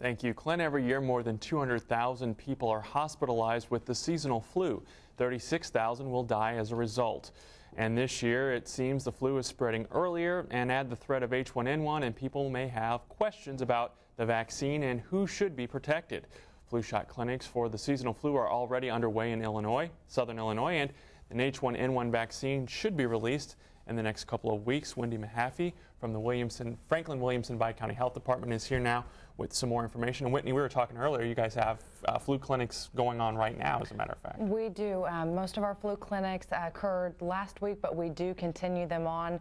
Thank you, Clint. Every year, more than 200,000 people are hospitalized with the seasonal flu. 36,000 will die as a result. And this year, it seems the flu is spreading earlier, and add the threat of H1N1, and people may have questions about the vaccine and who should be protected. Flu shot clinics for the seasonal flu are already underway in Illinois, southern Illinois, and an H1N1 vaccine should be released in the next couple of weeks. Wendy Mahaffey from the Franklin Williamson Bi-County Health Department is here now with some more information. And Whitney, we were talking earlier, you guys have flu clinics going on right now, as a matter of fact. We do. Most of our flu clinics occurred last week, but we do continue them on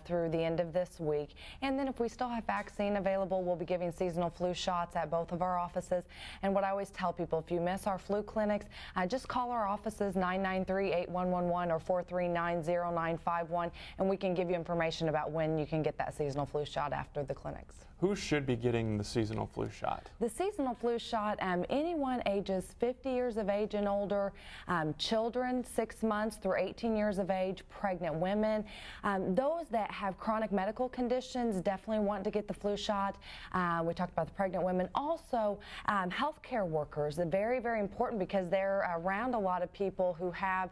through the end of this week. And then if we still have vaccine available, we'll be giving seasonal flu shots at both of our offices. And what I always tell people, if you miss our flu clinics, just call our offices 993-8111 or 439-0951, and we can give you information about when you can get that seasonal flu shot after the clinics. Who should be getting the seasonal flu shot? The seasonal flu shot, anyone ages 50 years of age and older, children 6 months through 18 years of age, pregnant women, those that have chronic medical conditions definitely want to get the flu shot. We talked about the pregnant women. Also, healthcare workers are very, very important because they're around a lot of people who have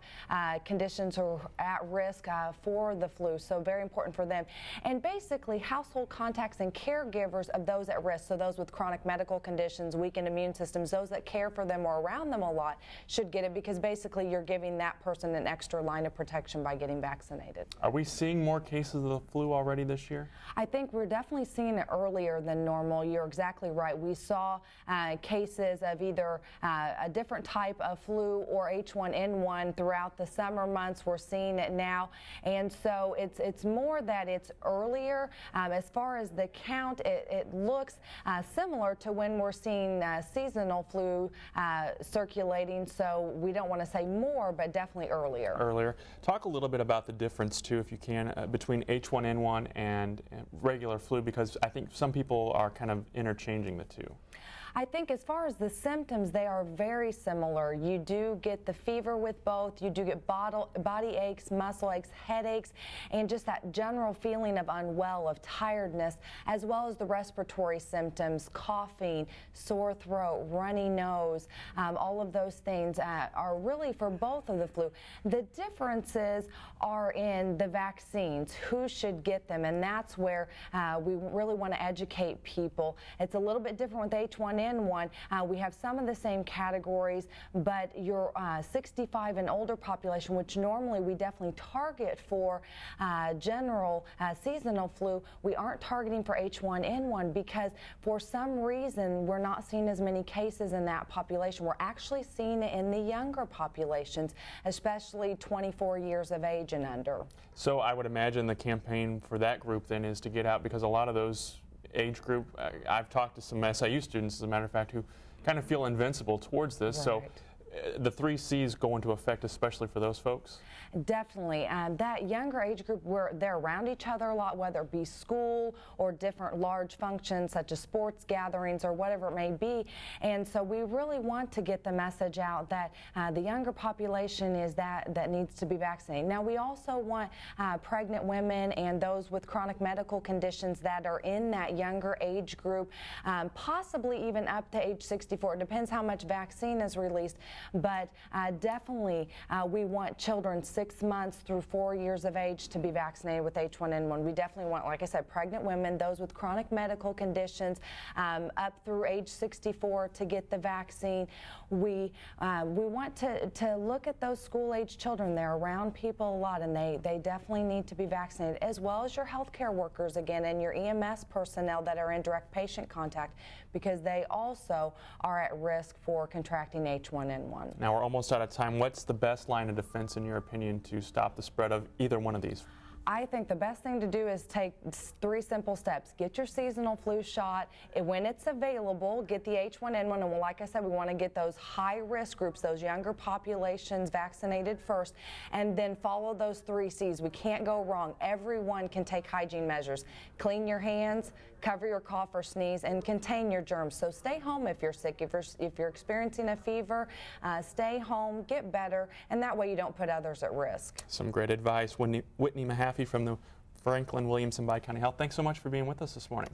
conditions or are at risk for the flu, so very important for them. And basically, household contacts and caregivers of those at risk, so those with chronic medical conditions, weakened immune systems, those that care for them or around them a lot should get it, because basically you're giving that person an extra line of protection by getting vaccinated. Are we seeing more cases of the flu already this year? I think we're definitely seeing it earlier than normal. You're exactly right. We saw cases of either a different type of flu or H1N1 throughout the summer months. We're seeing it now, and so it's more that it's earlier. As far as the count, it looks similar to when we're seeing seasonal flu circulating, so we don't want to say more, but definitely earlier. Talk a little bit about the difference, too, if you can, between H1N1 and regular flu, because I think some people are kind of interchanging the two. I think as far as the symptoms, they are very similar. You do get the fever with both. You do get body aches, muscle aches, headaches, and just that general feeling of unwell, of tiredness, as well as the respiratory symptoms, coughing, sore throat, runny nose. All of those things are really for both of the flu. The differences are in the vaccines, who should get them, and that's where we really want to educate people. It's a little bit different with H1N1. We have some of the same categories, but your 65 and older population, which normally we definitely target for general seasonal flu, we aren't targeting for H1N1 because for some reason we're not seeing as many cases in that population. We're actually seeing it in the younger populations, especially 24 years of age and under. So I would imagine the campaign for that group then is to get out, because a lot of those age group, I've talked to some SIU students, as a matter of fact, who kind of feel invincible towards this. Right. So the 3 C's go into effect, especially for those folks? Definitely. That younger age group, where they're around each other a lot, whether it be school or different large functions such as sports gatherings or whatever it may be. And so we really want to get the message out that the younger population is that needs to be vaccinated. Now, we also want pregnant women and those with chronic medical conditions that are in that younger age group, possibly even up to age 64. It depends how much vaccine is released. But definitely we want children 6 months through 4 years of age to be vaccinated with H1N1. We definitely want, like I said, pregnant women, those with chronic medical conditions, up through age 64 to get the vaccine. We want to look at those school-age children. They're around people a lot, and they definitely need to be vaccinated, as well as your healthcare workers, again, and your EMS personnel that are in direct patient contact, because they also are at risk for contracting H1N1. Now we're almost out of time. What's the best line of defense, in your opinion, to stop the spread of either one of these? I think the best thing to do is take 3 simple steps. Get your seasonal flu shot. When it's available, get the H1N1. And like I said, we want to get those high-risk groups, those younger populations, vaccinated first, and then follow those 3 C's. We can't go wrong. Everyone can take hygiene measures. Clean your hands, cover your cough or sneeze, and contain your germs. So stay home if you're sick. If you're experiencing a fever, stay home, get better, and that way you don't put others at risk. Some great advice. Whitney Mahaffey from the Franklin Williamson Bi-County Health. Thanks so much for being with us this morning.